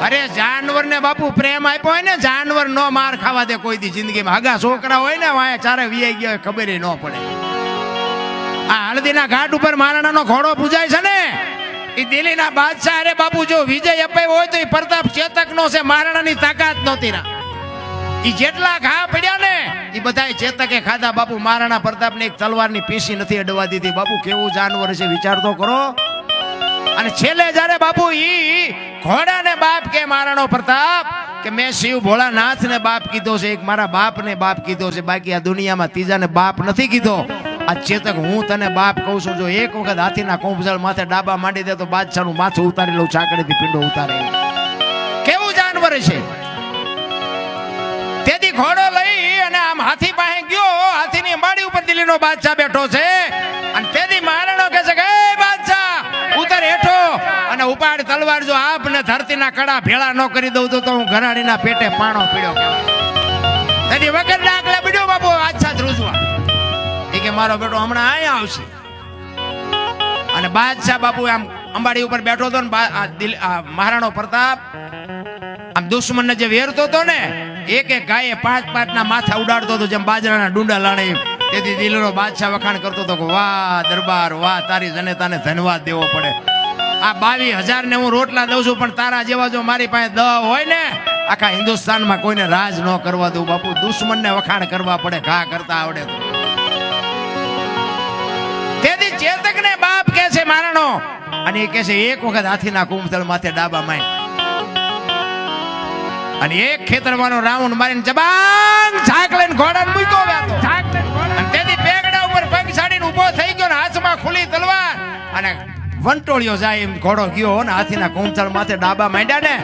અરે જાનવર ને બાપુ પ્રેમ આપ્યો હોય ને, જાનવર નો માર ખાવા દે કોઈ દી જિંદગીમાં. હગા છોકરા હોય ને વાય ચારે વીઆઈ ગયા હોય ખબર ન પડે. આ હળદીના ઘાટ ઉપર મહારાણાનો ઘોડો પૂજાય છે ને, એ દિલ્હીના બાદશાહ. અરે બાપુ જો વિજય અપાયો હોય તો એ પ્રતાપ ચેતક નો છે, મહારાણાની તાકાત નહોતી ના. એ જેટલા ઘા પડ્યા ને એ બધા ચેતકે ખાધા બાપુ. મહારાણા પ્રતાપ ને એક તલવારની પીસી નથી અડવા દીધી. બાપુ કેવું જાનવર છે વિચાર તો કરો. અને છેલ્લે જયારે બાપુ ઈ ઘોડાને બાપ કે મહારાણો પ્રતાપ કે મેં શિવ ભોળાનાથ ને બાપ કીધો છે, એક મારા બાપ ને બાપ કીધો છે, બાકી આ દુનિયામાં ત્રીજાને બાપ નથી કીધો. આ ચેતક હું તને બાપ કહું છું, જો એક વખત હાથીના કોંભજળ માથે ડાબા માંડી દે તો બાદશાહનું માથું ઉતારી લઉં, ચાકડીથી પીંડો ઉતારે. કેવું જાનવર છે. તેથી ઘોડો લઈ અને આમ હાથી પાસે ગયો. હાથીની અંબાડી ઉપર દિલ્હીનો બાદશાહ બેઠો છે. અને તેથી મહારાણો કહે છે કે બાદશાહ ઉતર હેઠો અને ઉપાડ તલવાર. જો આપને ધરતીના કડા ભેળા ન કરી દઉં તો હું ઘરાણીના પેટે પાણો પીડ્યો કહેવાય. તેથી વગર ડાકલા પીડ્યો બાપુ બાદશાહ ધ્રુજવા. એ કે મારો બેટો હમણાં અહીંયા આવશે. અને બાદશાહ બાપુ આમ અંબાડી ઉપર બેઠો હતો ને, મહારાણો પ્રતાપ આમ દુશ્મનને જે વેરતો હતો ને, એક એક ગાયે 5-5 ના માથા ઉડાડતો હતો જેમ બાજરાના ડુંડા લાણે. તેથી દિલ્હીનો બાદશાહ વખાણ કરતો હતો કે વાહ દરબાર વાહ, તારી જનતાને ધન્યવાદ દેવો પડે. આ 22,000 ને હું રોટલા દઉં છું, પણ તારા જેવા જો મારી પાસે 10 હોય ને આખા હિન્દુસ્તાનમાં કોઈને રાજ ન કરવા દઉં. બાપુ દુશ્મનને વખાણ કરવા પડે, ઘા કરતા આવડે. તેથી ચેતકને બાપ કે છે મહારાણો. અને એ કે છે એક વખત હાથીના કુંભતળ માથે ડાબા માંડ અને એક ખેતરમાંનો રાઉન્ડ મારીને જબાંગ ઝાક લઈને ઘોડાને મૂક્યો વેતો. અને તેથી પેગડા ઉપર પગ સાડીને ઊભો થઈ ગયો ને હાથમાં ખુલ્લી તલવાર અને વંટોળિયો જાય એમ ઘોડો ગયો ને હાથીના કુંભતળ માથે ડાબા માંડ્યા ને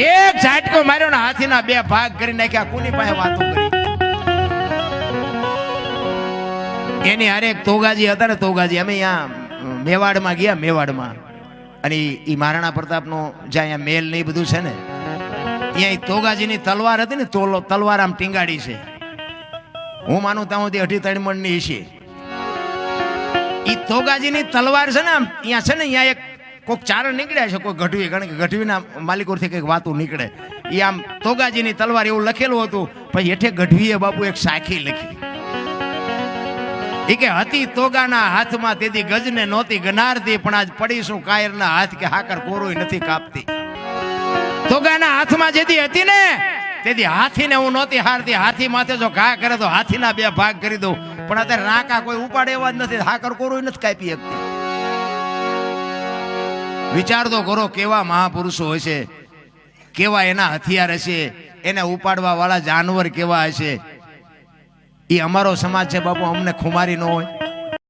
એક ઝાટકો માર્યો ને હાથીના 2 ભાગ કરી નાખ્યા. કોની પાસે વાતો કરી? એની હારે એક તોગાજી હતા ને, તોગાજી. અમે અહીંયા મેવાડમાં ગયા, મેવાડમાં. અને એ મહારાણા પ્રતાપનો જ્યાં અહીંયા મેલ ને બધું છે ને, અહીંયા તોગાજીની તલવાર હતી ને, તલવાર આમ ટીંગાડી છે. હું માનું ત્યાં સુધી 2.5 મણની છે. એ તોગાજીની તલવાર છે ને, આમ અહીંયા છે ને, અહીંયા એક કોઈક ચારણ નીકળ્યા છે, કોઈ ગઢવી. કારણ કે ગઢવીના માલિકોથી કંઈક વાતું નીકળે. એ આમ તોગાજીની તલવાર એવું લખેલું હતું. પછી હેઠે ગઢવીએ બાપુ એક સાખી લખી. એ કે હતી તોગાના હાથમાં તેથી ગજને નહોતી ગનારતી, પણ આજ પડીશું કાયરના હાથ કે હાકર કોરોય નથી કાપતી. તોગાના હાથમાં જેથી હતી ને તેથી હાથીને હું નહોતી હારતી. હાથી માથે જો ઘા કરે તો હાથીના 2 ભાગ કરી દઉં, પણ અત્યારે રાકા કોઈ ઉપાડે એવા જ નથી, હાકર કોરોય નથી કાપી શકતી. વિચાર તો કરો કેવા મહાપુરુષો હશે, કેવા એના હથિયાર હશે, એને ઉપાડવા વાળા જાનવર કેવા હશે. એ અમારો સમાજ છે બાપુ, અમને ખુમારી ન હોય.